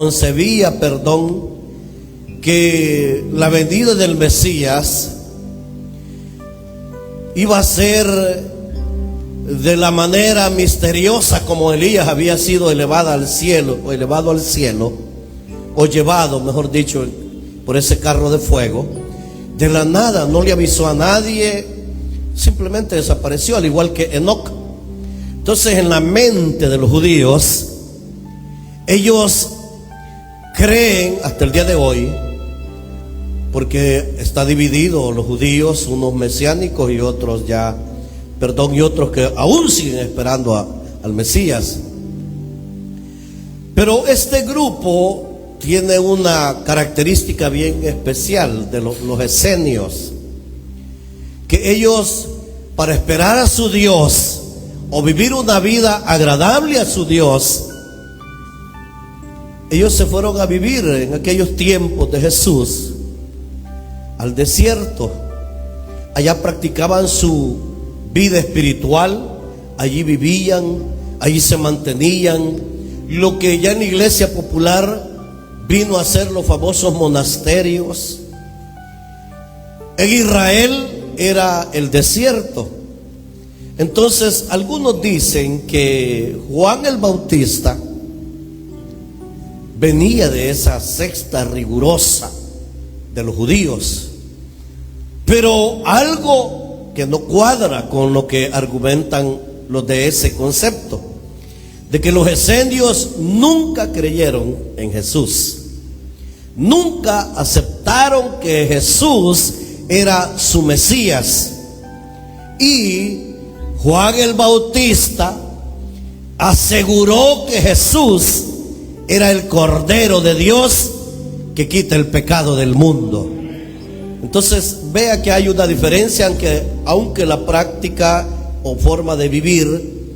concebía, que la venida del Mesías iba a ser de la manera misteriosa como Elías había sido elevado al cielo, o llevado, mejor dicho, por ese carro de fuego. De la nada, no le avisó a nadie, simplemente desapareció, al igual que Enoc. Entonces, en la mente de los judíos, ellos creen hasta el día de hoy, porque está dividido los judíos, unos mesiánicos y otros y otros que aún siguen esperando al Mesías. Pero este grupo tiene una característica bien especial de los esenios, que ellos, para esperar a su Dios o vivir una vida agradable a su Dios, ellos se fueron a vivir en aquellos tiempos de Jesús al desierto. Allá practicaban su vida espiritual, allí vivían, allí se mantenían. Lo que ya en la iglesia popular vino a ser los famosos monasterios. En Israel era el desierto. Entonces, algunos dicen que Juan el Bautista venía de esa secta rigurosa de los judíos, pero algo que no cuadra con lo que argumentan los de ese concepto, de que los esenios nunca creyeron en Jesús, nunca aceptaron que Jesús era su Mesías. Y Juan el Bautista aseguró que Jesús era el Cordero de Dios que quita el pecado del mundo. Entonces vea que hay una diferencia, aunque la práctica o forma de vivir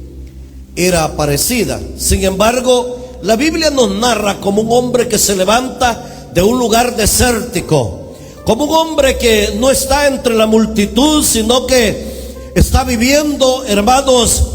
era parecida. Sin embargo, la Biblia nos narra como un hombre que se levanta de un lugar desértico, como un hombre que no está entre la multitud, sino que está viviendo, hermanos,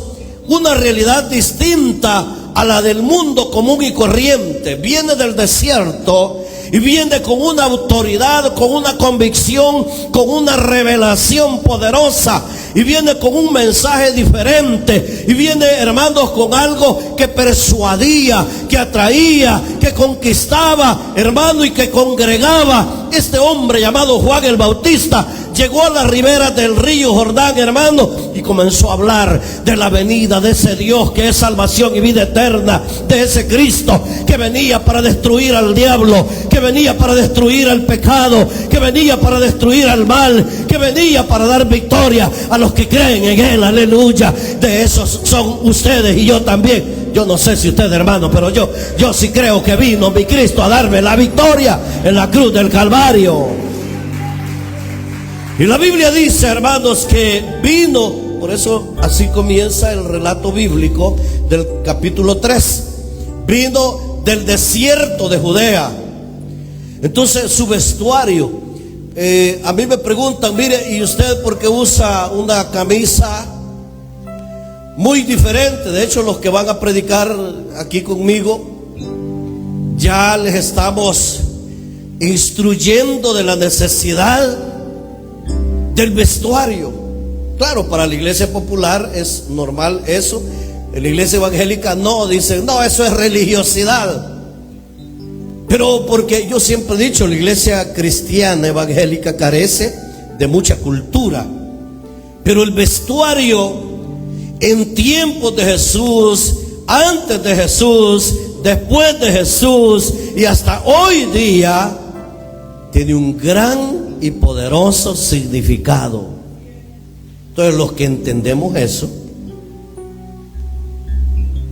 una realidad distinta a la del mundo común y corriente. Viene del desierto y viene con una autoridad, con una convicción, con una revelación poderosa, y viene con un mensaje diferente, y viene, hermanos, con algo que persuadía, que atraía, que conquistaba, hermano, y que congregaba. Este hombre llamado Juan el Bautista llegó a la ribera del río Jordán, hermano, y comenzó a hablar de la venida de ese Dios que es salvación y vida eterna, de ese Cristo que venía para destruir al diablo, que venía para destruir al pecado, que venía para destruir al mal, que venía para dar victoria a los que creen en Él. Aleluya. De esos son ustedes y yo también. Yo no sé si usted, hermano, pero yo sí creo que vino mi Cristo a darme la victoria en la cruz del Calvario. Y la Biblia dice, hermanos, que vino, por eso así comienza el relato bíblico del capítulo 3. Vino del desierto de Judea. Entonces su vestuario, a mí me preguntan, mire, ¿y usted por qué usa una camisa muy diferente? De hecho, los que van a predicar aquí conmigo, ya les estamos instruyendo de la necesidad del vestuario. Claro, para la iglesia popular es normal eso. En la iglesia evangélica no, dicen, no, eso es religiosidad. Pero porque yo siempre he dicho, la iglesia cristiana evangélica carece de mucha cultura. Pero el vestuario en tiempos de Jesús, antes de Jesús, después de Jesús y hasta hoy día, tiene un gran y poderoso significado. Entonces, los que entendemos eso,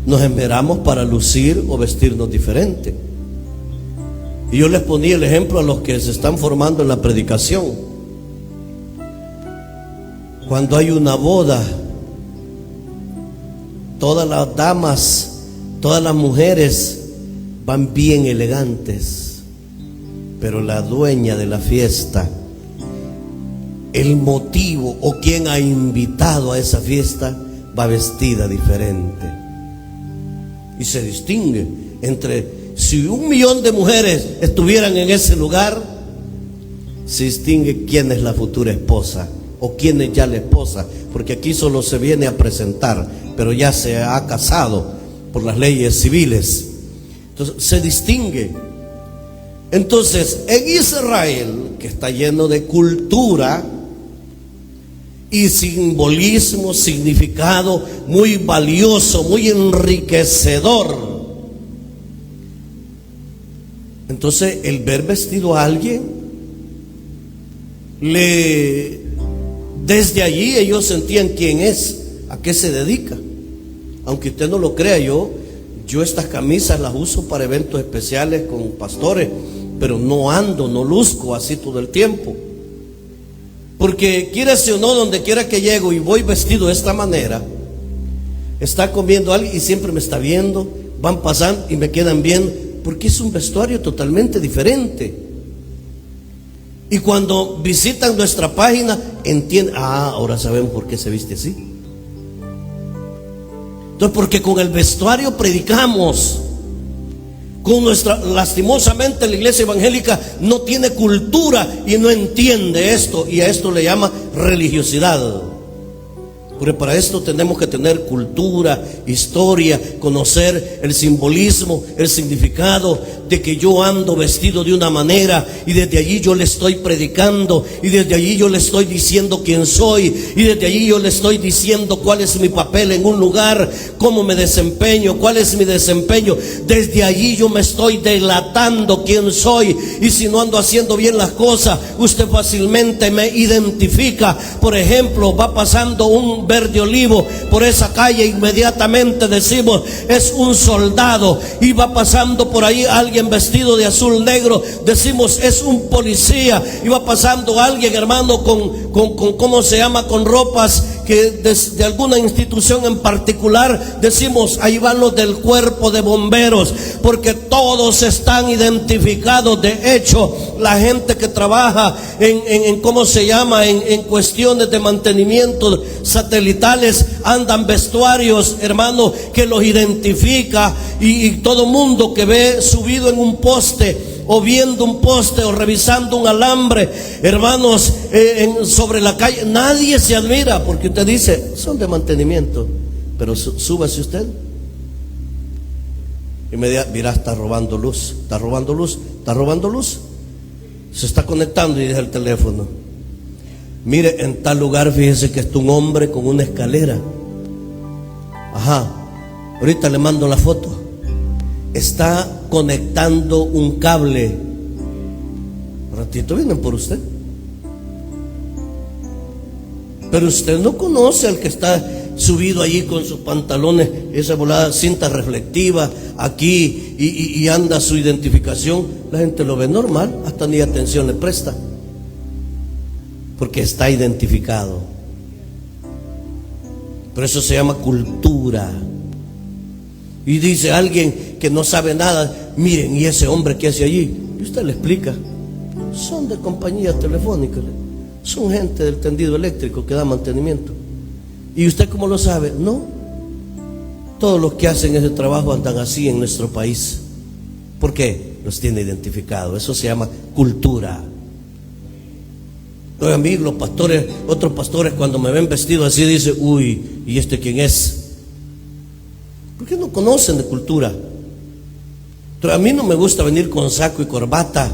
nos esmeramos para lucir o vestirnos diferente. Y yo les ponía el ejemplo a los que se están formando en la predicación. Cuando hay una boda, todas las damas, todas las mujeres van bien elegantes, pero la dueña de la fiesta, el motivo o quien ha invitado a esa fiesta, va vestida diferente. Y se distingue entre si 1 millón de mujeres estuvieran en ese lugar, se distingue quién es la futura esposa o quién es ya la esposa, porque aquí solo se viene a presentar, pero ya se ha casado por las leyes civiles. Entonces se distingue. Entonces en Israel, que está lleno de cultura y simbolismo, significado muy valioso, muy enriquecedor, entonces el ver vestido a alguien, desde allí ellos sentían quién es, a qué se dedica. Aunque usted no lo crea, yo estas camisas las uso para eventos especiales con pastores, pero no luzco así todo el tiempo. Porque quieras o no, donde quiera que llego y voy vestido de esta manera, está comiendo alguien y siempre me está viendo, van pasando y me quedan viendo, porque es un vestuario totalmente diferente. Y cuando visitan nuestra página, entienden, ahora sabemos por qué se viste así. Entonces, porque con el vestuario predicamos. Lastimosamente la iglesia evangélica no tiene cultura y no entiende esto, y a esto le llama religiosidad. Porque para esto tenemos que tener cultura, historia, conocer el simbolismo, el significado de que yo ando vestido de una manera y desde allí yo le estoy predicando, y desde allí yo le estoy diciendo quién soy, y desde allí yo le estoy diciendo cuál es mi papel en un lugar, cómo me desempeño, cuál es mi desempeño. Desde allí yo me estoy delatando quién soy, y si no ando haciendo bien las cosas, usted fácilmente me identifica. Por ejemplo, va pasando un verde olivo por esa calle, inmediatamente decimos es un soldado, y va pasando por ahí alguien vestido de azul negro, decimos es un policía, y va pasando alguien, hermano, con ¿cómo se llama? Con ropas que de alguna institución en particular, decimos ahí van los del cuerpo de bomberos, porque todos están identificados. De hecho, la gente que trabaja en ¿cómo se llama? En cuestiones de mantenimiento satelitales, andan vestuarios, hermano, que los identifica, y todo mundo que ve subido en un poste, o viendo un poste, o revisando un alambre, hermanos, sobre la calle, nadie se admira, porque usted dice, son de mantenimiento, pero súbase usted y me dirá, está robando luz, está robando luz, está robando luz. Se está conectando y deja el teléfono. Mire, en tal lugar, fíjese que está un hombre con una escalera. Ahorita le mando la foto. Está conectando un cable. Un ratito vienen por usted. Pero usted no conoce al que está subido allí con sus pantalones, esa volada, cinta reflectiva aquí, y anda su identificación. La gente lo ve normal, hasta ni atención le presta, porque está identificado. Pero eso se llama cultura. Y dice alguien que no sabe nada, miren, ¿y ese hombre qué hace allí? Y usted le explica, son de compañías telefónicas, son gente del tendido eléctrico que da mantenimiento. ¿Y usted cómo lo sabe? No, todos los que hacen ese trabajo andan así en nuestro país. ¿Por qué? Los tiene identificados. Eso se llama cultura. Oigan, a mí los pastores, otros pastores, cuando me ven vestido así, dicen, uy, ¿y este quién es? ¿Por qué no conocen de cultura? Pero a mí no me gusta venir con saco y corbata,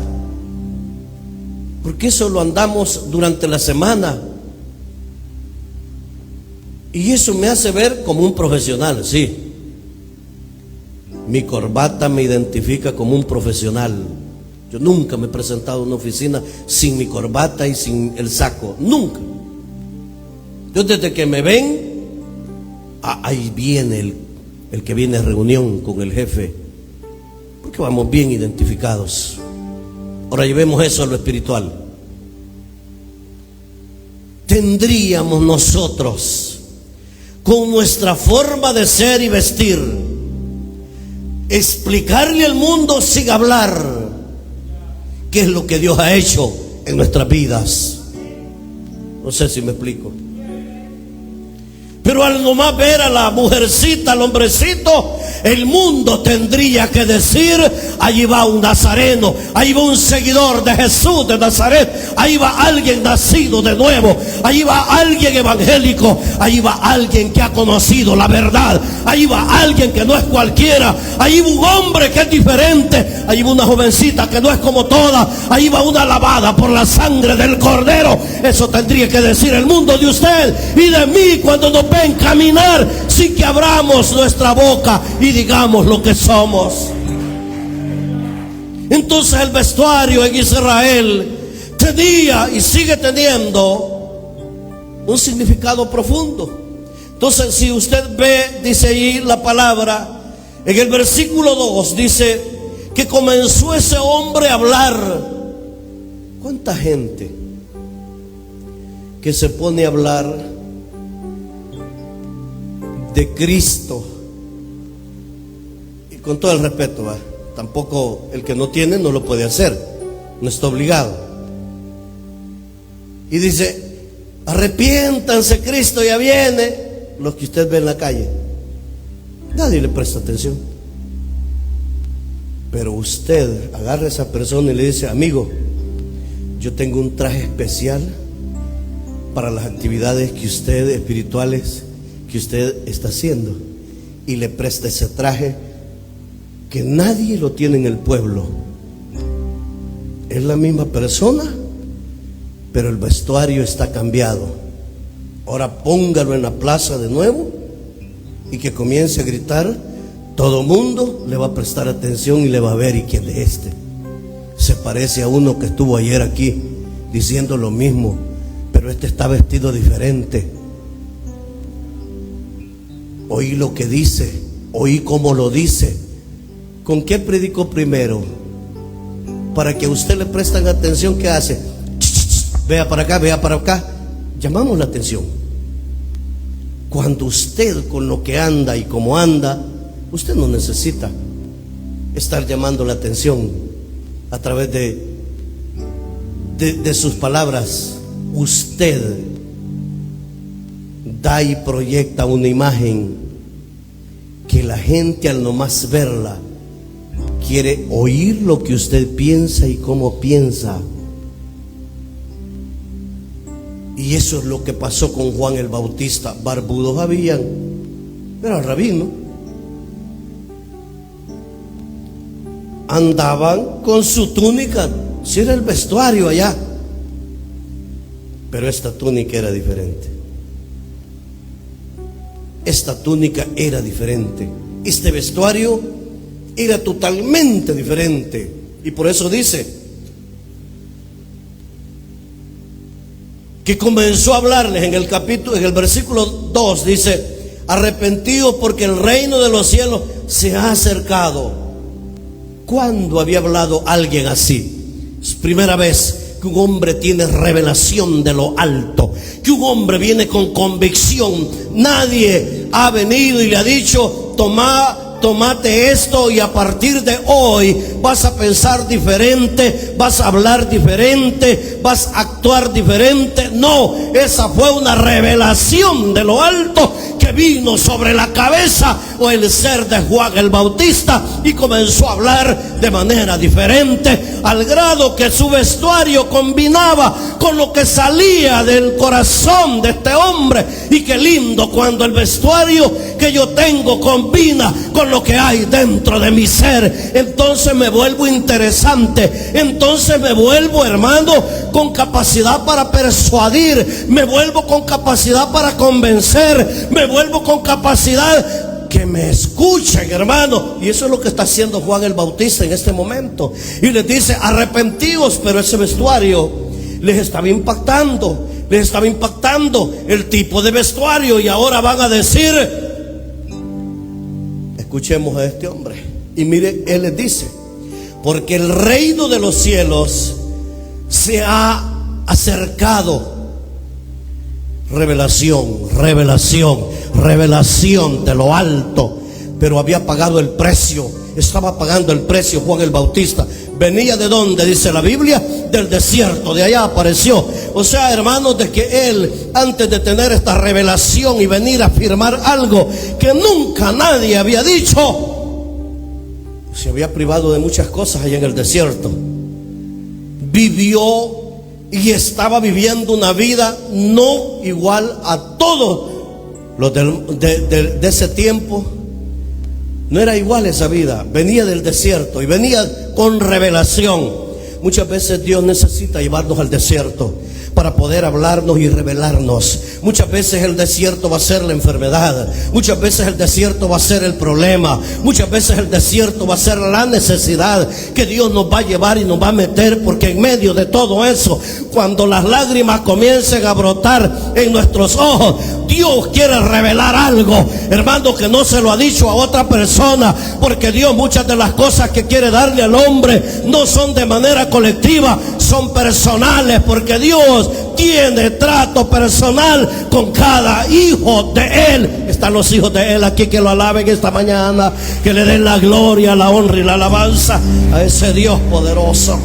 porque eso lo andamos durante la semana, y eso me hace ver como un profesional. Sí, mi corbata me identifica como un profesional. Yo nunca me he presentado a una oficina sin mi corbata y sin el saco, nunca. Yo desde que me ven, ahí viene el que viene a reunión con el jefe, porque vamos bien identificados. Ahora llevemos eso a lo espiritual. Tendríamos nosotros, con nuestra forma de ser y vestir, explicarle al mundo sin hablar qué es lo que Dios ha hecho en nuestras vidas. No sé si me explico. Pero al nomás ver a la mujercita, al hombrecito, el mundo tendría que decir: allí va un nazareno, ahí va un seguidor de Jesús de Nazaret, ahí va alguien nacido de nuevo, ahí va alguien evangélico, ahí va alguien que ha conocido la verdad, ahí va alguien que no es cualquiera, ahí va un hombre que es diferente, ahí va una jovencita que no es como todas, ahí va una lavada por la sangre del Cordero. Eso tendría que decir el mundo de usted y de mí cuando nos ven caminar, sin que abramos nuestra boca y digamos lo que somos. Entonces el vestuario en Israel tenía y sigue teniendo un significado profundo. Entonces, si usted ve, dice ahí la palabra, en el versículo 2 dice que comenzó ese hombre a hablar. ¿Cuánta gente que se pone a hablar de Cristo? Y con todo el respeto, ¿va? Tampoco el que no tiene no lo puede hacer, no está obligado. Y dice: arrepiéntanse, Cristo ya viene. Los que usted ve en la calle, nadie le presta atención. Pero usted agarra a esa persona y le dice: amigo, yo tengo un traje especial para las actividades que usted, espirituales, que usted está haciendo, y le presta ese traje que nadie lo tiene en el pueblo. Es la misma persona, pero el vestuario está cambiado. Ahora póngalo en la plaza de nuevo y que comience a gritar. Todo mundo le va a prestar atención y le va a ver: ¿y quién es este? Se parece a uno que estuvo ayer aquí diciendo lo mismo, pero este está vestido diferente. Oí lo que dice, oí cómo lo dice. ¿Con qué predicó primero? Para que a usted le prestan atención. ¿Qué hace? Vea para acá, vea para acá. Llamamos la atención. Cuando usted con lo que anda y como anda, usted no necesita estar llamando la atención a través de sus palabras. Usted da y proyecta una imagen que la gente, al nomás verla, quiere oír lo que usted piensa y cómo piensa. Y eso es lo que pasó con Juan el Bautista. Barbudos habían, era rabino, andaban con su túnica, si era el vestuario allá, pero esta túnica era diferente. Esta túnica era diferente. Este vestuario era totalmente diferente. Y por eso dice que comenzó a hablarles en el versículo 2, dice: arrepentidos porque el reino de los cielos se ha acercado. ¿Cuándo había hablado alguien así? Es primera vez que un hombre tiene revelación de lo alto, que un hombre viene con convicción. Nadie ha venido y le ha dicho: tómate esto y a partir de hoy vas a pensar diferente, vas a hablar diferente, vas a actuar diferente. No, esa fue una revelación de lo alto que vino sobre la cabeza o el ser de Juan el Bautista, y comenzó a hablar de manera diferente, al grado que su vestuario combinaba con lo que salía del corazón de este hombre. Y qué lindo cuando el vestuario que yo tengo combina con lo que hay dentro de mi ser. Entonces me vuelvo interesante, entonces me vuelvo, hermano, con capacidad para persuadir, me vuelvo con capacidad para convencer, me vuelvo con capacidad que me escuchen, hermano. Y eso es lo que está haciendo Juan el Bautista en este momento. Y les dice: arrepentidos. Pero ese vestuario les estaba impactando, el tipo de vestuario. Y ahora van a decir: escuchemos a este hombre. Y mire, él les dice: porque el reino de los cielos se ha acercado. Revelación de lo alto. pero había pagado el precio. Estaba pagando el precio Juan el Bautista. ¿Venía de dónde? Dice la Biblia, del desierto. De allá apareció. O sea, hermanos, de que él, antes de tener esta revelación y venir a afirmar algo que nunca nadie había dicho, se había privado de muchas cosas allá en el desierto. Vivió y estaba viviendo una vida no igual a todos los de ese tiempo. No era igual esa vida. Venía del desierto y venía con revelación. Muchas veces Dios necesita llevarnos al desierto para poder hablarnos y revelarnos. Muchas veces el desierto va a ser la enfermedad. Muchas veces el desierto va a ser el problema. Muchas veces el desierto va a ser la necesidad que Dios nos va a llevar y nos va a meter, porque en medio de todo eso, cuando las lágrimas comiencen a brotar en nuestros ojos, Dios quiere revelar algo, hermano, que no se lo ha dicho a otra persona, porque Dios, muchas de las cosas que quiere darle al hombre no son de manera colectiva, son personales, porque Dios tiene trato personal con cada hijo de Él. Están los hijos de Él aquí que lo alaben esta mañana, que le den la gloria, la honra y la alabanza a ese Dios poderoso.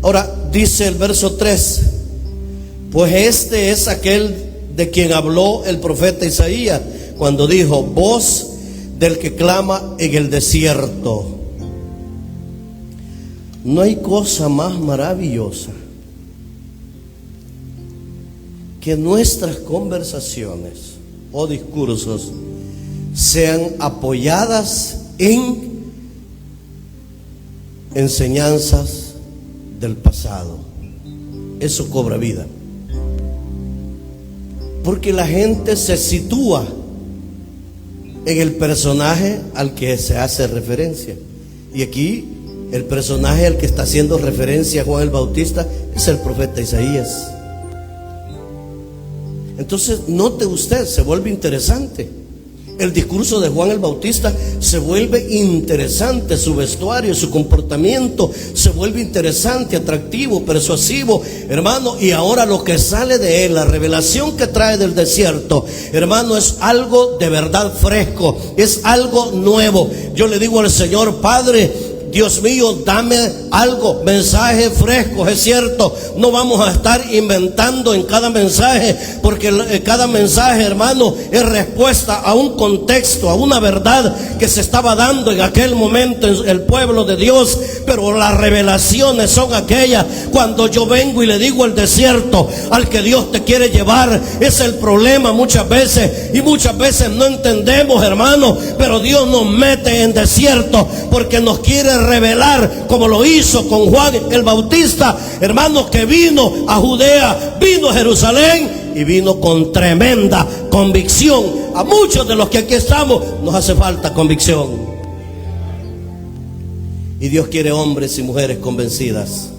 Ahora dice el verso 3: pues este es aquel de quien habló el profeta Isaías cuando dijo: voz del que clama en el desierto. No hay cosa más maravillosa que nuestras conversaciones o discursos sean apoyadas en enseñanzas del pasado. Eso cobra vida, porque la gente se sitúa en el personaje al que se hace referencia. Y aquí el personaje al que está haciendo referencia Juan el Bautista es el profeta Isaías. Entonces, note usted, se vuelve interesante. El discurso de Juan el Bautista se vuelve interesante, su vestuario, su comportamiento se vuelve interesante, atractivo, persuasivo, hermano. Y ahora lo que sale de él, la revelación que trae del desierto, hermano, es algo de verdad fresco, es algo nuevo. Yo le digo al Señor: Padre, Dios mío, dame algo, mensaje fresco. Es cierto, no vamos a estar inventando en cada mensaje, porque cada mensaje, hermano, es respuesta a un contexto, a una verdad que se estaba dando en aquel momento en el pueblo de Dios. Pero las revelaciones son aquellas cuando yo vengo y le digo al desierto al que Dios te quiere llevar. Es el problema muchas veces, y muchas veces no entendemos, hermano, pero Dios nos mete en desierto porque nos quiere revelar, como lo hizo con Juan el Bautista, hermanos, que vino a Judea, vino a Jerusalén y vino con tremenda convicción. A muchos de los que aquí estamos nos hace falta convicción, y Dios quiere hombres y mujeres convencidas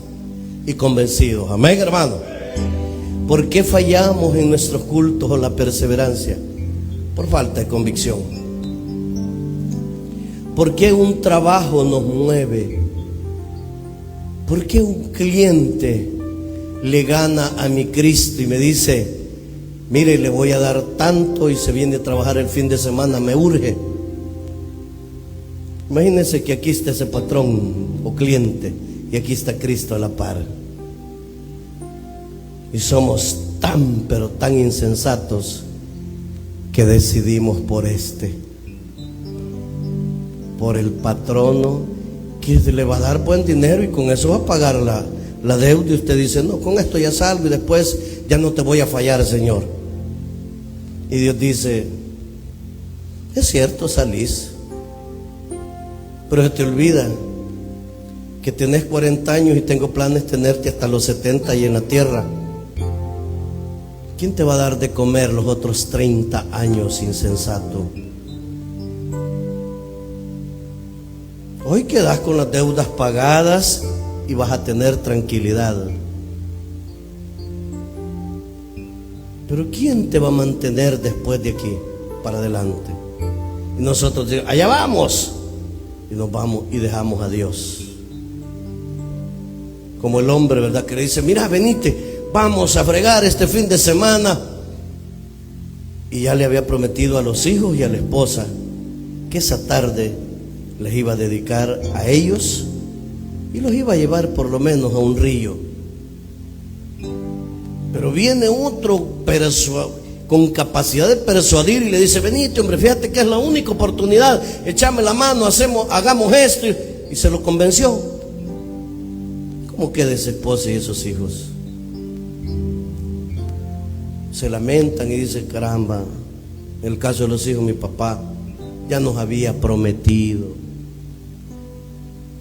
y convencidos. Amén, hermano. ¿Por qué fallamos en nuestros cultos o la perseverancia? Por falta de convicción. ¿Por qué un trabajo nos mueve? ¿Por qué un cliente le gana a mi Cristo y me dice: mire, le voy a dar tanto y se viene a trabajar el fin de semana, me urge? Imagínense que aquí está ese patrón o cliente y aquí está Cristo a la par. Y somos tan, pero tan insensatos que decidimos por el patrono que le va a dar buen dinero y con eso va a pagar la deuda. Y usted dice: no, con esto ya salgo y después ya no te voy a fallar, Señor. Y Dios dice: es cierto, salís, pero se te olvida que tenés 40 años y tengo planes de tenerte hasta los 70 y en la tierra. ¿Quién te va a dar de comer los otros 30 años, insensato? Hoy quedas con las deudas pagadas y vas a tener tranquilidad. Pero ¿quién te va a mantener después de aquí para adelante? Y nosotros decimos: allá vamos. Y nos vamos y dejamos a Dios. Como el hombre, ¿verdad?, que le dice: mira, venite, vamos a fregar este fin de semana. Y ya le había prometido a los hijos y a la esposa que esa tarde les iba a dedicar a ellos y los iba a llevar por lo menos a un río. Pero viene otro con capacidad de persuadir y le dice: venite, hombre, fíjate que es la única oportunidad, échame la mano, hagamos esto. Y se lo convenció. ¿Cómo queda esa esposa y esos hijos? Se lamentan y dicen: caramba, en el caso de los hijos, mi papá ya nos había prometido.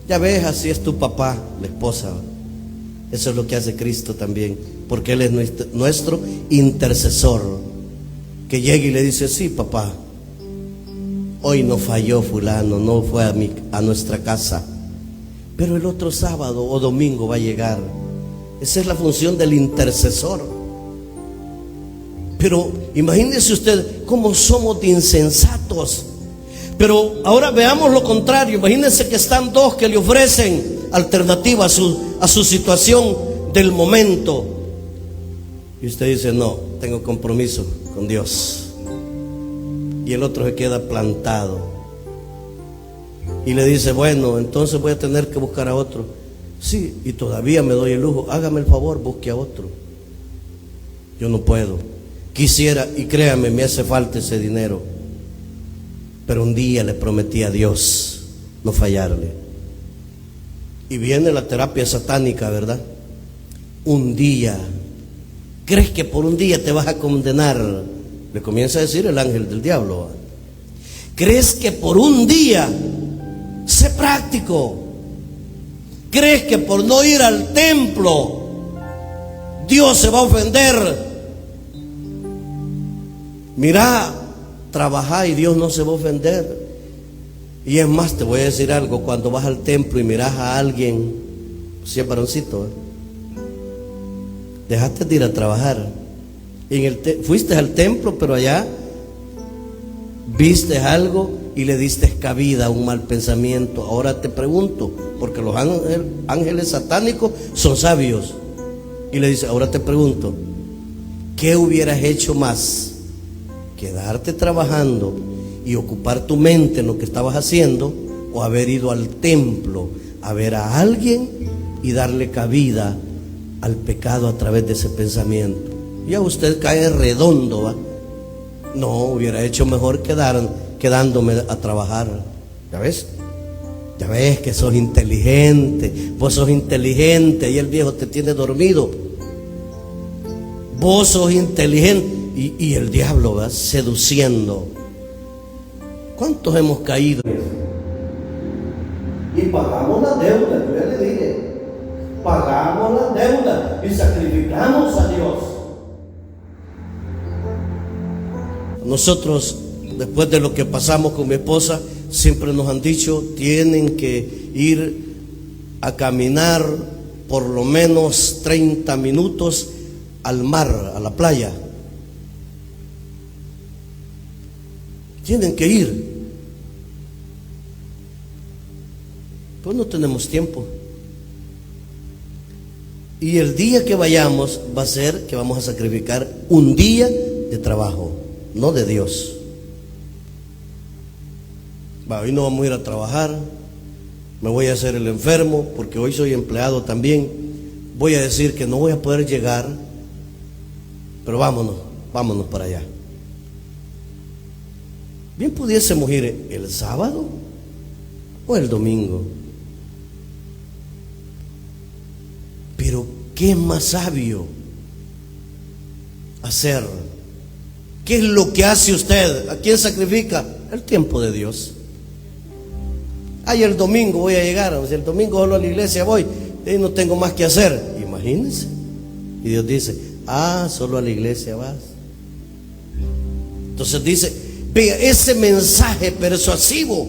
Ya ves, así es tu papá, la esposa. Eso es lo que hace Cristo también, porque Él es nuestro intercesor, que llega y le dice: sí, papá, hoy no falló fulano, no fue a nuestra casa, pero el otro sábado o domingo va a llegar. Esa es la función del intercesor. Pero imagínese usted cómo somos de insensatos. Pero ahora veamos lo contrario. Imagínense que están dos que le ofrecen alternativa a su situación del momento. Y usted dice: no, tengo compromiso con Dios. Y el otro se queda plantado. Y le dice: bueno, entonces voy a tener que buscar a otro. Sí, y todavía me doy el lujo. Hágame el favor, busque a otro. Yo no puedo. Quisiera, y créame, me hace falta ese dinero. Pero un día le prometí a Dios no fallarle. Y viene la terapia satánica, ¿verdad? Un día. ¿Crees que por un día te vas a condenar? Le comienza a decir el ángel del diablo. ¿Crees que por un día? Sé práctico. ¿Crees que por no ir al templo Dios se va a ofender? Mira, trabaja y Dios no se va a ofender. Y es más, te voy a decir algo: cuando vas al templo y miras a alguien, si es varoncito, dejaste de ir a trabajar. Fuiste al templo, pero allá viste algo y le diste cabida a un mal pensamiento. Ahora te pregunto, porque los ángeles satánicos son sabios, y le dice: ahora te pregunto, ¿qué hubieras hecho más? ¿Quedarte trabajando y ocupar tu mente en lo que estabas haciendo, o haber ido al templo a ver a alguien y darle cabida al pecado a través de ese pensamiento? Ya usted cae redondo, ¿va? No, hubiera hecho mejor quedándome a trabajar. ¿Ya ves? Ya ves que sos inteligente. Vos sos inteligente y el viejo te tiene dormido. Vos sos inteligente y el diablo va seduciendo. ¿Cuántos hemos caído? Y pagamos la deuda, yo ya le dije. Pagamos la deuda y sacrificamos a Dios. Nosotros, después de lo que pasamos con mi esposa, siempre nos han dicho: tienen que ir a caminar por lo menos 30 minutos al mar, a la playa. Tienen que ir. Pues no tenemos tiempo. Y el día que vayamos va a ser que vamos a sacrificar un día de trabajo, no de Dios. Hoy no vamos a ir a trabajar, me voy a hacer el enfermo, porque hoy soy empleado también. Voy a decir que no voy a poder llegar, pero vámonos para allá. Bien pudiésemos ir el sábado o el domingo. Pero ¿qué es más sabio hacer? ¿Qué es lo que hace usted? ¿A quién sacrifica? El tiempo de Dios. Ay, el domingo voy a llegar, o sea, el domingo solo a la iglesia voy, y no tengo más que hacer. Imagínense. Y Dios dice: solo a la iglesia vas. Entonces dice: vea, ese mensaje persuasivo,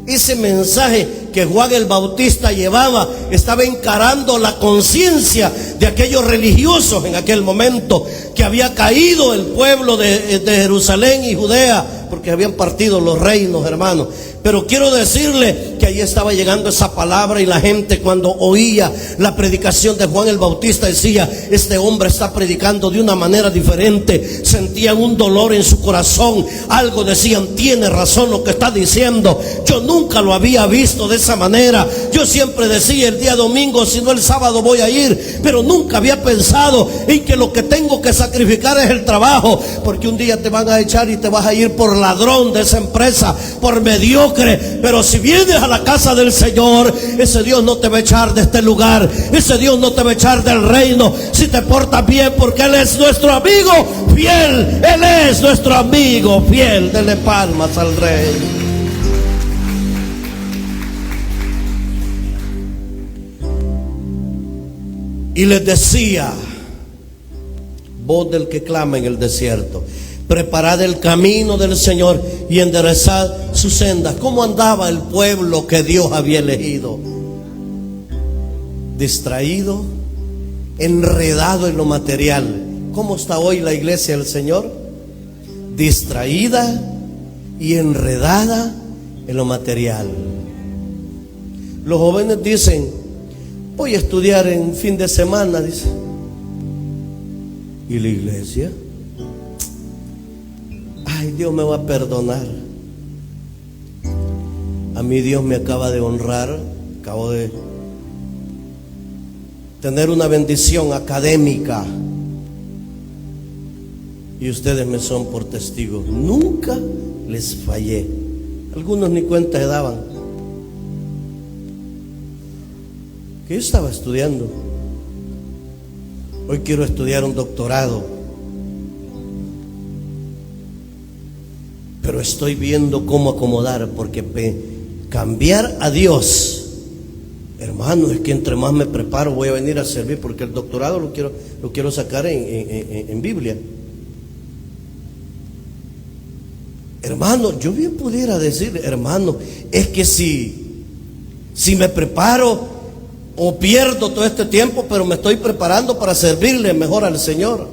ese mensaje que Juan el Bautista llevaba, estaba encarando la conciencia de aquellos religiosos en aquel momento, que había caído el pueblo de Jerusalén y Judea porque habían partido los reinos, hermanos. Pero quiero decirle que ahí estaba llegando esa palabra, y la gente, cuando oía la predicación de Juan el Bautista, decía: este hombre está predicando de una manera diferente. Sentían un dolor en su corazón, algo decían: tiene razón lo que está diciendo. Yo nunca lo había visto de esa manera. Yo siempre decía: el día domingo, si no el sábado, voy a ir. Pero nunca había pensado en que lo que tengo que sacrificar es el trabajo, porque un día te van a echar y te vas a ir por ladrón de esa empresa, por mediocre. Pero si vienes a la casa del Señor, ese Dios no te va a echar de este lugar, ese Dios no te va a echar del reino, si te portas bien, porque Él es nuestro amigo fiel. Él es nuestro amigo fiel. Denle palmas al Rey. Y les decía: voz del que clama en el desierto, preparad el camino del Señor y enderezad sus sendas. ¿Cómo andaba el pueblo que Dios había elegido? Distraído, enredado en lo material. ¿Cómo está hoy la iglesia del Señor? Distraída y enredada en lo material. Los jóvenes dicen: voy a estudiar en fin de semana, dice. ¿Y la iglesia? Ay, Dios me va a perdonar. A mí Dios me acaba de honrar. Acabo de tener una bendición académica, y ustedes me son por testigos. Nunca les fallé. Algunos ni cuenta se daban que yo estaba estudiando. Hoy quiero estudiar un doctorado, pero estoy viendo cómo acomodar, porque cambiar a Dios, hermano, es que entre más me preparo voy a venir a servir, porque el doctorado lo quiero sacar en Biblia. Hermano, yo bien pudiera decir: hermano, es que si me preparo, o pierdo todo este tiempo, pero me estoy preparando para servirle mejor al Señor.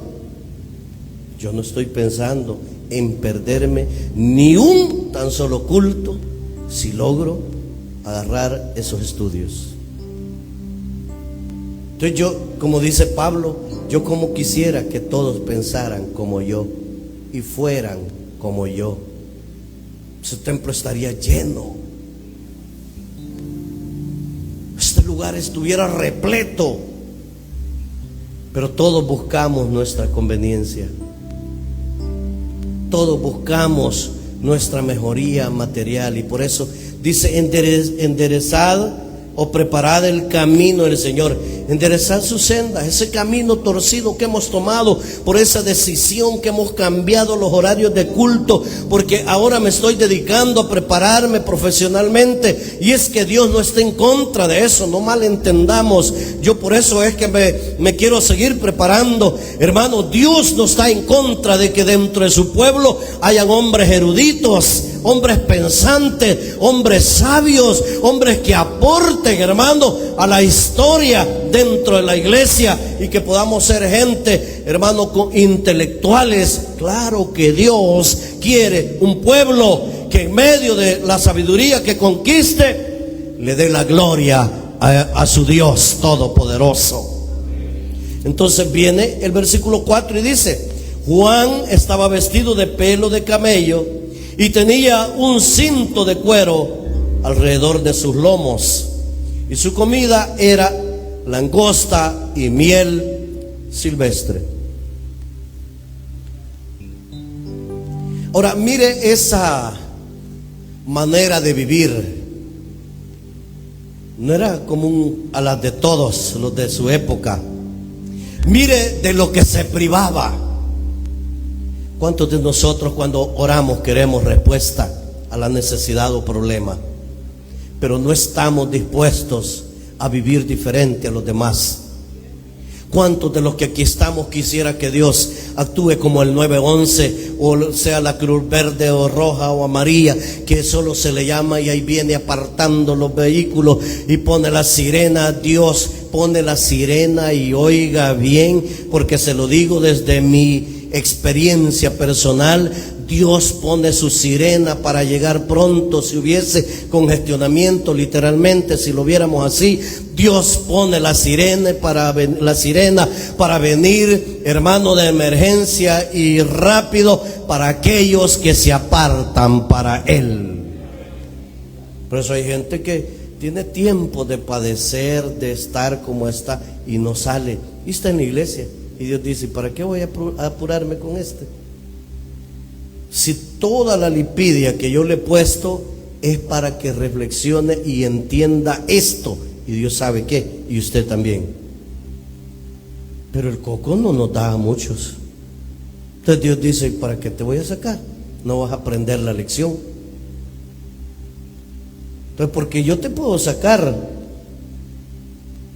Yo no estoy pensando en perderme ni un tan solo culto si logro agarrar esos estudios. Entonces yo, como dice Pablo, yo como quisiera que todos pensaran como yo y fueran como yo. Ese templo estaría lleno, este lugar estuviera repleto. Pero todos buscamos nuestra conveniencia, todos buscamos nuestra mejoría material, y por eso dice: enderezad o preparad el camino del Señor. Enderezad sus sendas, ese camino torcido que hemos tomado por esa decisión que hemos cambiado los horarios de culto, porque ahora me estoy dedicando a prepararme profesionalmente, y es que Dios no está en contra de eso, no malentendamos. Yo por eso es que me quiero seguir preparando, hermano. Dios no está en contra de que dentro de su pueblo hayan hombres eruditos, hombres pensantes, hombres sabios, hombres que aporten, hermano, a la historia dentro de la iglesia, y que podamos ser gente, hermano, intelectuales. Claro que Dios quiere un pueblo que en medio de la sabiduría que conquiste, le dé la gloria a su Dios todopoderoso. Entonces viene el versículo 4 y dice: Juan estaba vestido de pelo de camello y tenía un cinto de cuero alrededor de sus lomos, y su comida era langosta y miel silvestre. Ahora mire esa manera de vivir. No era común a las de todos los de su época. Mire de lo que se privaba. ¿Cuántos de nosotros cuando oramos queremos respuesta a la necesidad o problema, pero no estamos dispuestos a vivir diferente a los demás? ¿Cuántos de los que aquí estamos quisiera que Dios actúe como el 911, o sea la Cruz Verde o roja o amarilla, que solo se le llama y ahí viene apartando los vehículos y pone la sirena? Dios pone la sirena, y oiga bien, porque se lo digo desde mi experiencia personal, Dios pone su sirena para llegar pronto. Si hubiese congestionamiento, literalmente, si lo viéramos así, Dios pone la sirena para venir, hermano, de emergencia y rápido para aquellos que se apartan para Él. Por eso hay gente que tiene tiempo de padecer, de estar como está y no sale. Y está en la iglesia. Y Dios dice: ¿para qué voy a apurarme con este? Si toda la lipidia que yo le he puesto es para que reflexione y entienda esto. Y Dios sabe qué, y usted también. Pero el coco no nos da a muchos. Entonces Dios dice: ¿para qué te voy a sacar? No vas a aprender la lección. Entonces, porque yo te puedo sacar,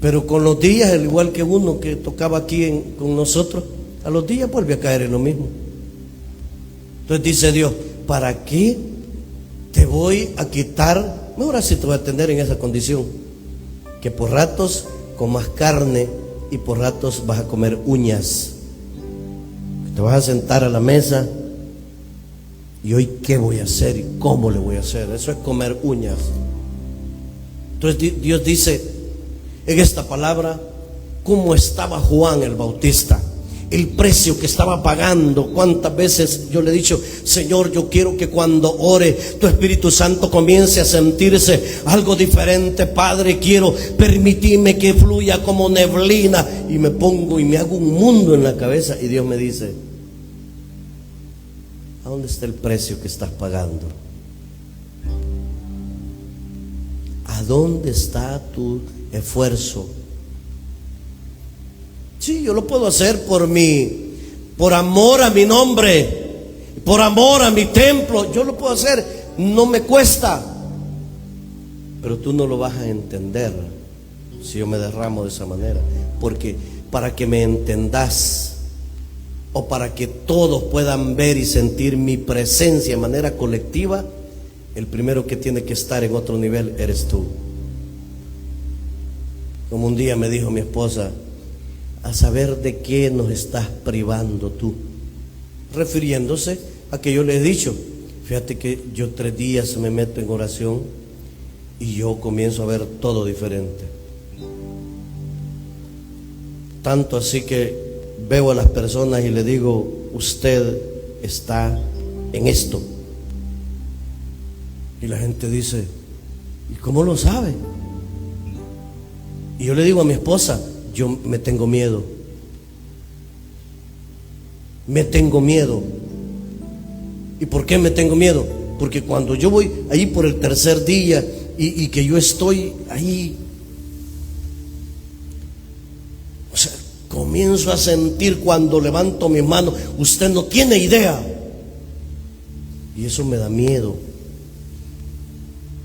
pero con los días, al igual que uno que tocaba aquí con nosotros, a los días vuelve a caer en lo mismo. Entonces dice Dios: ¿para qué te voy a quitar? Mejor así te voy a tener en esa condición, que por ratos comas carne y por ratos vas a comer uñas. Te vas a sentar a la mesa y hoy qué voy a hacer y cómo le voy a hacer. Eso es comer uñas. Entonces Dios dice en esta palabra cómo estaba Juan el Bautista, el precio que estaba pagando. Cuántas veces yo le he dicho: Señor, yo quiero que cuando ore tu Espíritu Santo comience a sentirse algo diferente. Padre, quiero permitirme que fluya como neblina. Y me pongo y me hago un mundo en la cabeza, y Dios me dice: ¿a dónde está el precio que estás pagando? ¿A dónde está tu esfuerzo? Sí, yo lo puedo hacer por amor a mi nombre, por amor a mi templo. Yo lo puedo hacer, no me cuesta. Pero tú no lo vas a entender si yo me derramo de esa manera. Porque para que me entendás, o para que todos puedan ver y sentir mi presencia de manera colectiva, el primero que tiene que estar en otro nivel eres tú. Como un día me dijo mi esposa: a saber de qué nos estás privando tú, refiriéndose a que yo le he dicho: fíjate que yo 3 días me meto en oración y yo comienzo a ver todo diferente. Tanto así que veo a las personas y le digo: usted está en esto. Y la gente dice: ¿y cómo lo sabe? Y yo le digo a mi esposa: yo me tengo miedo. Me tengo miedo. ¿Y por qué me tengo miedo? Porque cuando yo voy ahí por el 3er día y que yo estoy ahí, o sea, comienzo a sentir cuando levanto mis manos, usted no tiene idea. Y eso me da miedo.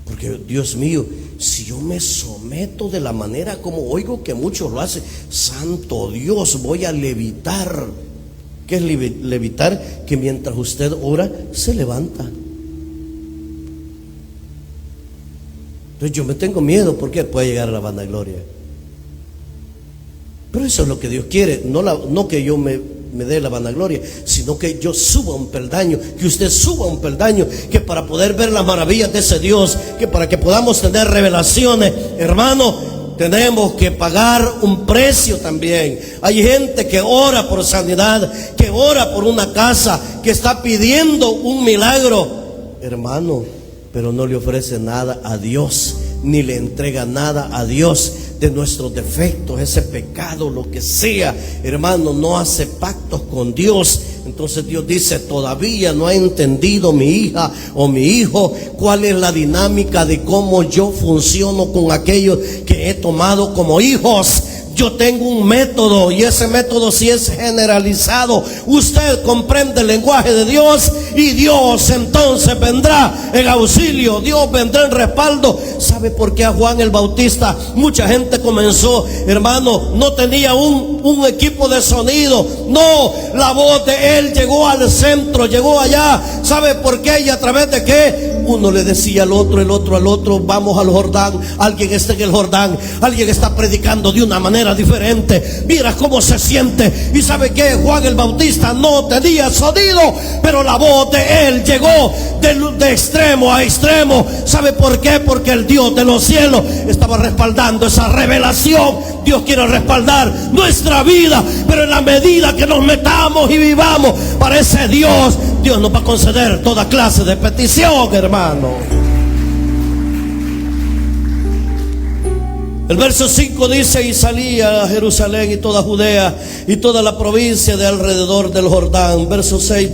Porque Dios mío, si yo me someto de la manera como oigo que muchos lo hacen, santo Dios, voy a levitar. ¿Qué es levitar? Que mientras usted ora, se levanta. Entonces yo me tengo miedo porque puede llegar a la vanagloria. Pero eso es lo que Dios quiere, no que yo me dé la vanagloria, sino que yo suba un peldaño, que usted suba un peldaño, que para poder ver las maravillas de ese Dios, que para que podamos tener revelaciones, hermano, tenemos que pagar un precio también. Hay gente que ora por sanidad, que ora por una casa, que está pidiendo un milagro, hermano, pero no le ofrece nada a Dios, ni le entrega nada a Dios de nuestros defectos, ese pecado, lo que sea, hermano, no hace pactos con Dios. Entonces Dios dice: todavía no ha entendido mi hija o mi hijo cuál es la dinámica de cómo yo funciono con aquellos que he tomado como hijos. Yo tengo un método, y ese método sí es generalizado. Usted comprende el lenguaje de Dios, y Dios entonces vendrá en auxilio, Dios vendrá en respaldo. ¿Sabe por qué a Juan el Bautista mucha gente comenzó, hermano? No tenía un equipo de sonido, no, la voz de él llegó al centro, llegó allá. ¿Sabe por qué y a través de qué? Uno le decía al otro, el otro al otro: vamos al Jordán. Alguien está en el Jordán, alguien está predicando de una manera manera diferente. Mira cómo se siente. Y sabe que Juan el Bautista no tenía sonido, pero la voz de él llegó de extremo a extremo. ¿Sabe por qué? Porque el Dios de los cielos estaba respaldando esa revelación. Dios quiere respaldar nuestra vida, pero en la medida que nos metamos y vivamos para ese Dios, Dios nos va a conceder toda clase de petición, hermano. El verso 5 dice: y salía a Jerusalén y toda Judea y toda la provincia de alrededor del Jordán. Verso 6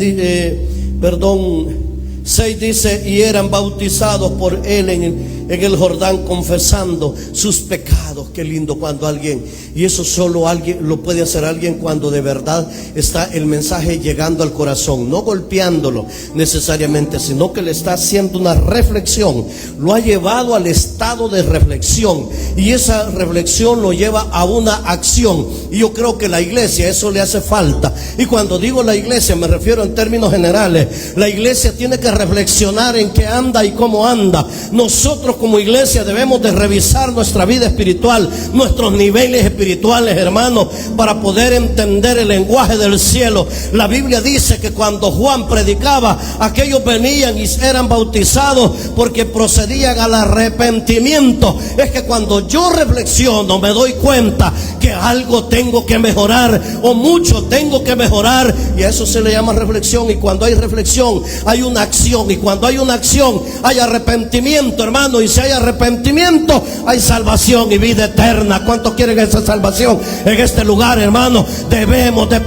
dice: y eran bautizados por él en el Jordán, confesando sus pecados. Qué lindo cuando alguien, y eso solo alguien lo puede hacer, alguien cuando de verdad está el mensaje llegando al corazón, no golpeándolo necesariamente, sino que le está haciendo una reflexión, lo ha llevado al estado de reflexión, y esa reflexión lo lleva a una acción. Y yo creo que la iglesia eso le hace falta. Y cuando digo la iglesia me refiero en términos generales. La iglesia tiene que reflexionar en qué anda y cómo anda. Nosotros como iglesia debemos de revisar nuestra vida espiritual, nuestros niveles espirituales, hermanos, para poder entender el lenguaje del cielo. La Biblia dice que cuando Juan predicaba, aquellos venían y eran bautizados porque procedían al arrepentimiento. Es que cuando yo reflexiono me doy cuenta que algo tengo que mejorar, o mucho tengo que mejorar, y a eso se le llama reflexión. Y cuando hay reflexión hay una acción, y cuando hay una acción hay arrepentimiento, hermano, y si hay arrepentimiento hay salvación y vida eterna. ¿Cuántos quieren esa salvación en este lugar, hermano? Debemos de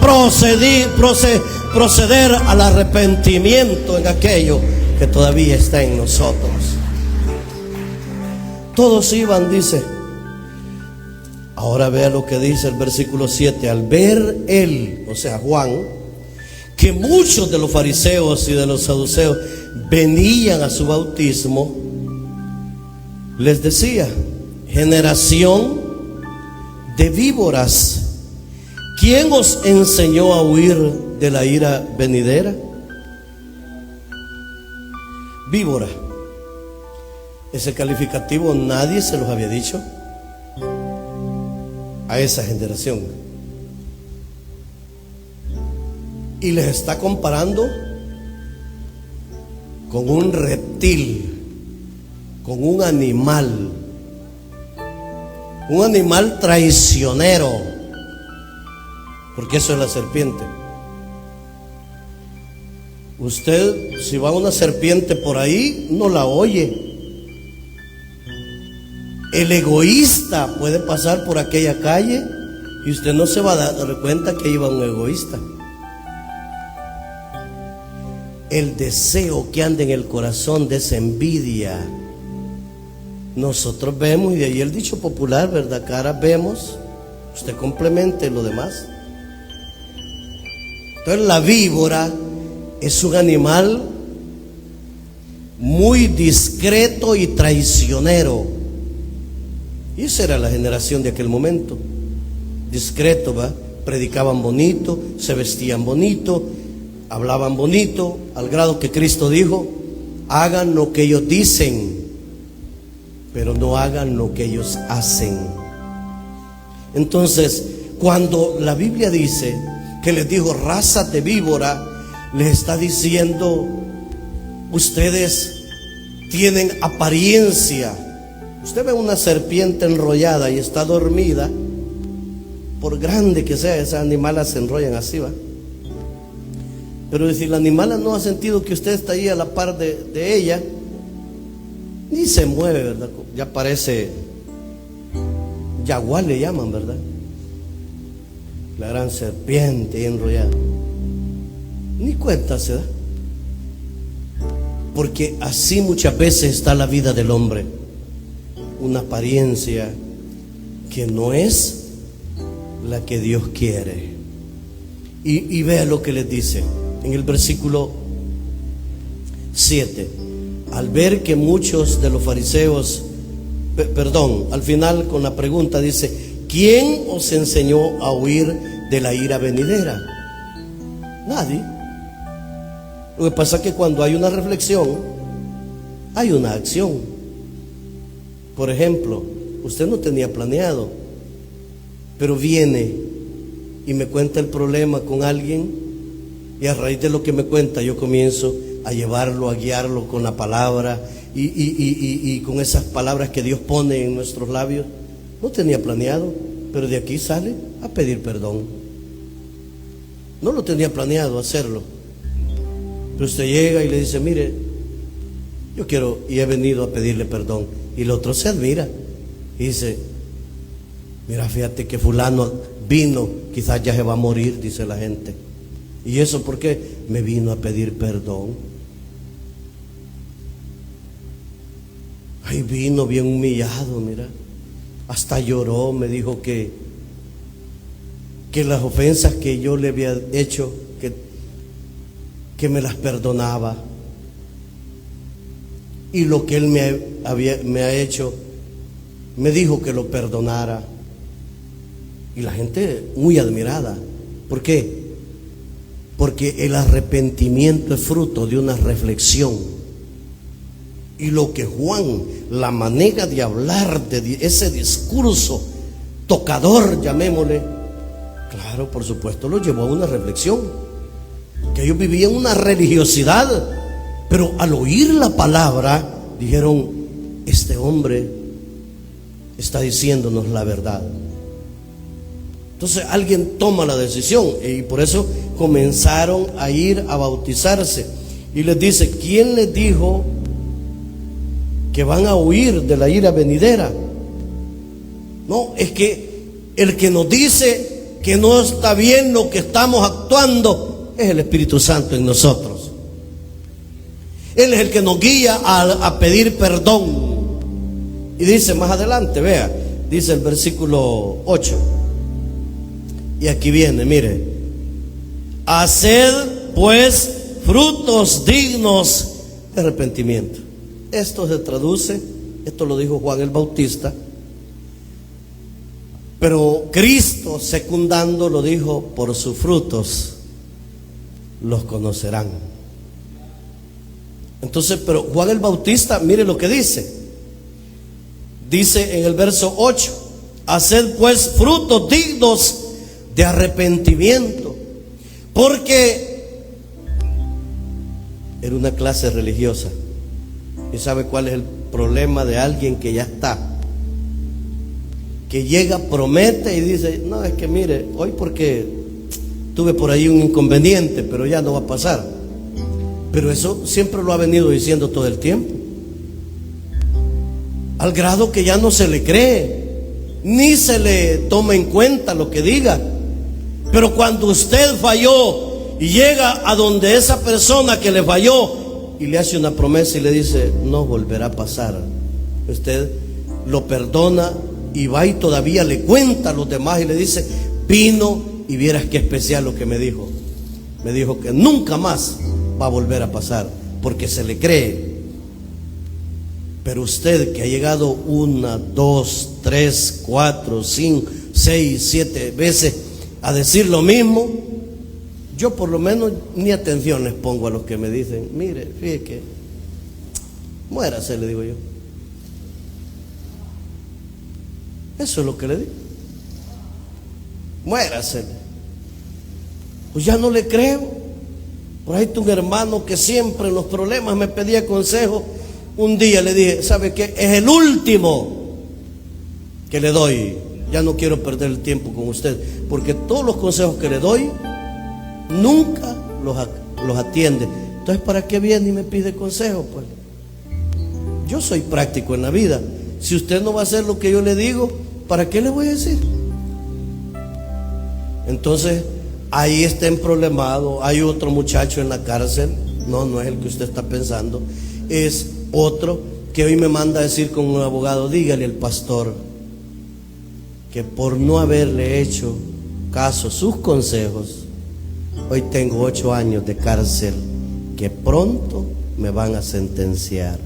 proceder al arrepentimiento en aquello que todavía está en nosotros. Todos iban, dice. Ahora vea lo que dice el versículo 7. Al ver él, o sea Juan, que muchos de los fariseos y de los saduceos venían a su bautismo, les decía: generación de víboras, ¿quién os enseñó a huir de la ira venidera? Víbora, ese calificativo nadie se los había dicho a esa generación, y les está comparando con un reptil, con un animal traicionero, porque eso es la serpiente. Usted, si va una serpiente por ahí, no la oye. El egoísta puede pasar por aquella calle y usted no se va a dar cuenta que iba un egoísta. El deseo que anda en el corazón de esa envidia, nosotros vemos, y de ahí el dicho popular, ¿verdad? Caras vemos, usted complemente lo demás. Entonces la víbora es un animal muy discreto y traicionero. Y esa era la generación de aquel momento. Discreto, ¿va? Predicaban bonito, se vestían bonito, hablaban bonito, al grado que Cristo dijo: hagan lo que ellos dicen, pero no hagan lo que ellos hacen. Entonces, cuando la Biblia dice que les dijo raza de víbora, les está diciendo: ustedes tienen apariencia. Usted ve una serpiente enrollada y está dormida, por grande que sea, esas animalas se enrollan así, ¿va? Pero si la animala no ha sentido que usted está ahí a la par de ella, ni se mueve, ¿verdad? Ya parece yaguar, le llaman, ¿verdad? La gran serpiente enrollada. Ni cuenta se da. Porque así muchas veces está la vida del hombre. Una apariencia que no es la que Dios quiere. Y vea lo que les dice en el versículo 7. Al ver que muchos de los fariseos, al final con la pregunta dice: ¿quién os enseñó a huir de la ira venidera? Nadie. Lo que pasa es que cuando hay una reflexión, hay una acción. Por ejemplo, usted no tenía planeado pero viene y me cuenta el problema con alguien, y a raíz de lo que me cuenta yo comienzo a llevarlo, a guiarlo con la palabra y con esas palabras que Dios pone en nuestros labios. No tenía planeado, pero de aquí sale a pedir perdón. No lo tenía planeado hacerlo, pero usted llega y le dice: mire, yo quiero y he venido a pedirle perdón. Y el otro se admira y dice: mira, fíjate que fulano vino, quizás ya se va a morir, dice la gente. ¿Y eso por qué? Me vino a pedir perdón. Ay, vino bien humillado, mira. Hasta lloró, me dijo que las ofensas que yo le había hecho, que me las perdonaba. Y lo que él me ha hecho, me dijo que lo perdonara. Y la gente muy admirada. ¿Por qué? Porque el arrepentimiento es fruto de una reflexión. Y lo que Juan, la manera de hablar, de ese discurso tocador, llamémosle, claro, por supuesto, lo llevó a una reflexión. Que ellos vivían una religiosidad, pero al oír la palabra dijeron: este hombre está diciéndonos la verdad. Entonces alguien toma la decisión, y por eso comenzaron a ir a bautizarse. Y les dice: ¿quién les dijo que van a huir de la ira venidera? No, es que el que nos dice que no está bien lo que estamos actuando es el Espíritu Santo en nosotros. Él es el que nos guía a pedir perdón. Y dice más adelante, vea, dice el versículo 8. Y aquí viene, mire: haced pues frutos dignos de arrepentimiento. Esto se traduce, esto lo dijo Juan el Bautista, pero Cristo secundando lo dijo: por sus frutos los conocerán. Entonces, pero Juan el Bautista, mire lo que dice. Dice en el verso 8: haced pues frutos dignos de arrepentimiento. Porque era una clase religiosa. ¿Y sabe cuál es el problema de alguien que ya está? Que llega, promete y dice: no, es que mire, hoy porque tuve por ahí un inconveniente, pero ya no va a pasar. Pero eso siempre lo ha venido diciendo todo el tiempo, al grado que ya no se le cree, ni se le toma en cuenta lo que diga. Pero cuando usted falló y llega a donde esa persona que le falló y le hace una promesa y le dice: no volverá a pasar, usted lo perdona y va y todavía le cuenta a los demás y le dice: vino y vieras qué especial lo que me dijo. Me dijo que nunca más va a volver a pasar, porque se le cree. Pero usted que ha llegado 1, 2, 3, 4, 5, 6, 7 veces a decir lo mismo, yo por lo menos ni atención les pongo a los que me dicen: mire, fíjese que muérase, le digo yo. Eso es lo que le digo: muérase. Pues ya no le creo. Por ahí está un hermano que siempre en los problemas me pedía consejo. Un día le dije: ¿sabe qué? Es el último que le doy. Ya no quiero perder el tiempo con usted, porque todos los consejos que le doy nunca los atiende. Entonces, ¿para qué viene y me pide consejo? Pues yo soy práctico en la vida. Si usted no va a hacer lo que yo le digo, ¿para qué le voy a decir? Entonces, ahí está emproblemado. Hay otro muchacho en la cárcel. No es el que usted está pensando. Es otro que hoy me manda a decir con un abogado: dígale al pastor que por no haberle hecho caso a sus consejos, hoy tengo 8 años de cárcel que pronto me van a sentenciar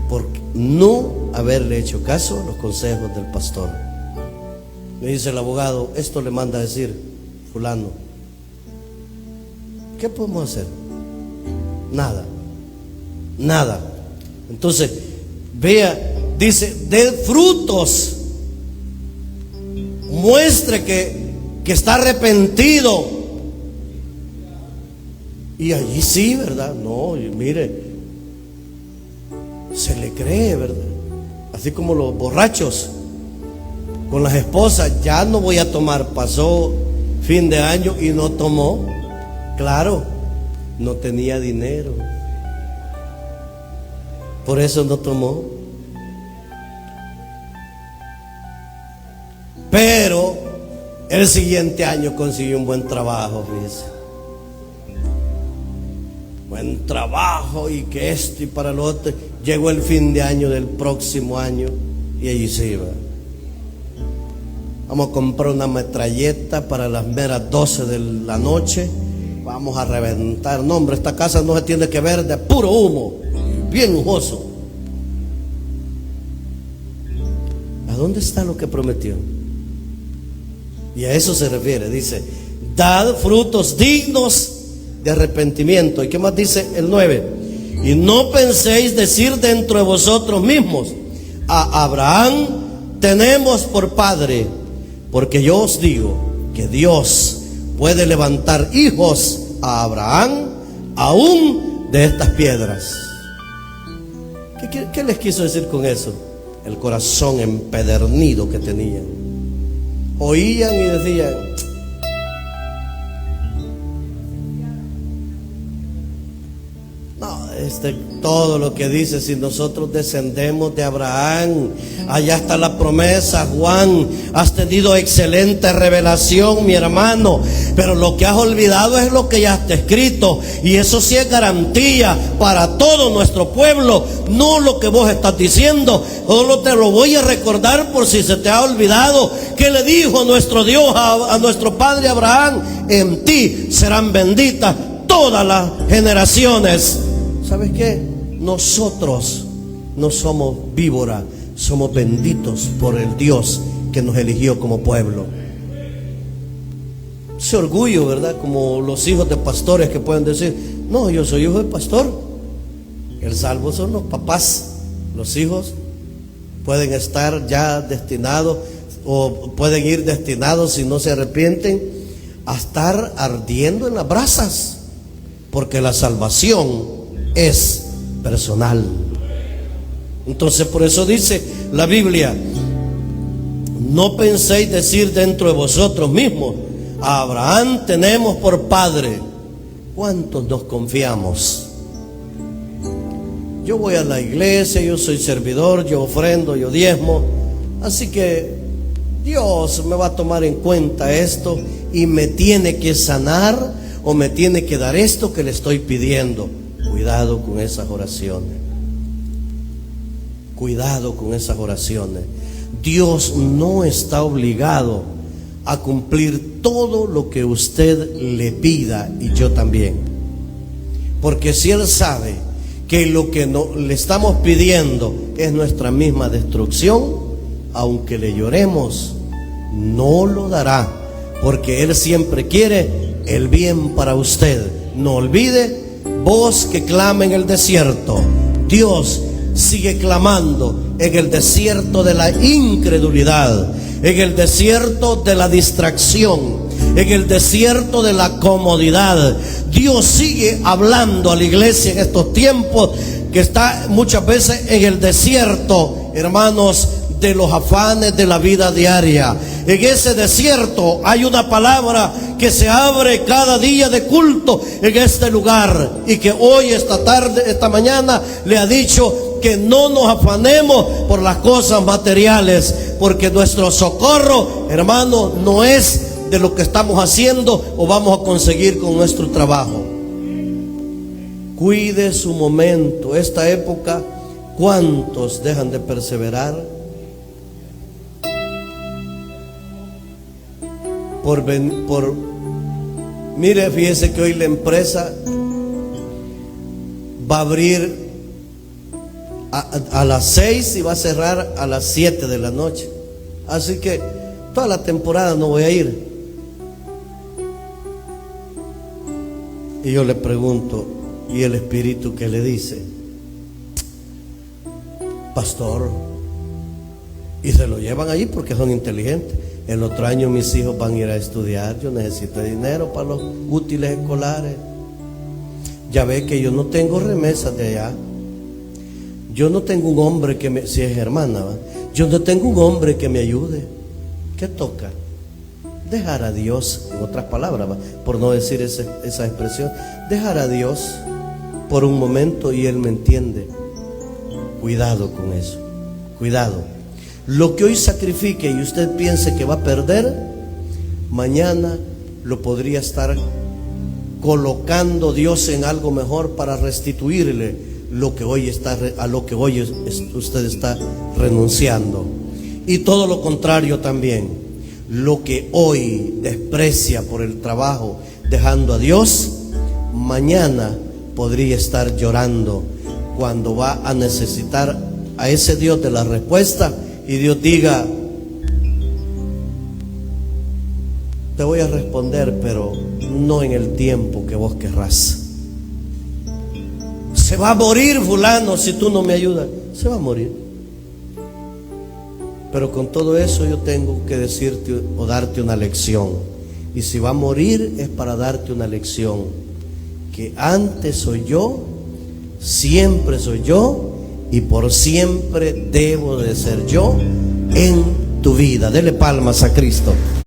por no haberle hecho caso a los consejos del pastor. Me dice el abogado: esto le manda a decir fulano. ¿Qué podemos hacer? Nada. Entonces, vea dice, dé frutos, muestre que está arrepentido. Y allí sí, ¿verdad? No, y mire, se le cree, ¿verdad? Así como los borrachos con las esposas, ya no voy a tomar. Pasó fin de año y no tomó. Claro, no tenía dinero, por eso no tomó. Pero el siguiente año consiguió un buen trabajo, fíjese. Buen trabajo, y que esto y para lo otro. Llegó el fin de año del próximo año y allí se iba. Vamos a comprar una metralleta para las meras 12 de la noche. Vamos a reventar. No, hombre, esta casa no se tiene que ver, de puro humo, bien lujoso. ¿A dónde está lo que prometió? Y a eso se refiere. Dice, dad frutos dignos de arrepentimiento. ¿Y qué más dice el 9? Y no penséis decir dentro de vosotros mismos, a Abraham tenemos por padre, porque yo os digo que Dios puede levantar hijos a Abraham aún de estas piedras. ¿Qué les quiso decir con eso? El corazón empedernido que tenían. Oían y decían, no, todo lo que dice, si nosotros descendemos de Abraham, allá está la promesa. Juan, has tenido excelente revelación, mi hermano, pero lo que has olvidado es lo que ya está escrito, y eso sí es garantía para todo nuestro pueblo, no lo que vos estás diciendo. Solo te lo voy a recordar por si se te ha olvidado, que le dijo nuestro Dios a nuestro padre Abraham, en ti serán benditas todas las generaciones. ¿Sabes qué? Nosotros no somos víbora, somos benditos por el Dios que nos eligió como pueblo. Ese orgullo, ¿verdad? Como los hijos de pastores que pueden decir, no, yo soy hijo de pastor. El salvo son los papás. Los hijos pueden estar ya destinados, o pueden ir destinados, si no se arrepienten, a estar ardiendo en las brasas, porque la salvación es personal. Entonces, por eso dice la Biblia, no penséis decir dentro de vosotros mismos, a Abraham tenemos por padre. ¿Cuántos nos confiamos? Yo voy a la iglesia, yo soy servidor, yo ofrendo, yo diezmo, así que Dios me va a tomar en cuenta esto y me tiene que sanar, o me tiene que dar esto que le estoy pidiendo. Cuidado con esas oraciones. Cuidado con esas oraciones. Dios no está obligado a cumplir todo lo que usted le pida, y yo también. Porque si Él sabe que lo que le estamos pidiendo es nuestra misma destrucción, aunque le lloremos, no lo dará, porque Él siempre quiere el bien para usted. No olvide, voz que clama en el desierto, Dios sigue clamando en el desierto de la incredulidad, en el desierto de la distracción, en el desierto de la comodidad. Dios sigue hablando a la iglesia en estos tiempos, que está muchas veces en el desierto, hermanos, de los afanes de la vida diaria. En ese desierto hay una palabra que se abre cada día de culto en este lugar, y que hoy, esta tarde, esta mañana, le ha dicho que no nos afanemos por las cosas materiales, porque nuestro socorro, hermano, no es de lo que estamos haciendo o vamos a conseguir con nuestro trabajo. Cuide su momento. Esta época, ¿cuántos dejan de perseverar? Mire, fíjese que hoy la empresa va a abrir a las 6 y va a cerrar a las 7 de la noche. Así que toda la temporada no voy a ir. Y yo le pregunto, ¿y el Espíritu qué le dice? Pastor, Y se lo llevan allí porque son inteligentes. El otro año mis hijos van a ir a estudiar. Yo necesito dinero para los útiles escolares. Ya ve que yo no tengo remesas de allá. Yo no tengo un hombre que me, si es hermana, ¿va? Yo no tengo un hombre que me ayude. ¿Qué toca? Dejar a Dios, en otras palabras, ¿va? Por no decir esa expresión, dejar a Dios por un momento y Él me entiende. Cuidado con eso, cuidado. Lo que hoy sacrifique y usted piense que va a perder, mañana lo podría estar colocando Dios en algo mejor para restituirle lo que hoy está, a lo que hoy usted está renunciando. Y todo lo contrario también, lo que hoy desprecia por el trabajo dejando a Dios, mañana podría estar llorando cuando va a necesitar a ese Dios de la respuesta y Dios diga: te voy a responder, pero no en el tiempo que vos querrás. Se va a morir fulano si tú no me ayudas. Se va a morir. Pero con todo eso yo tengo que decirte o darte una lección. Y si va a morir es para darte una lección. Que antes soy yo, siempre soy yo, y por siempre debo de ser yo en tu vida. Dele palmas a Cristo.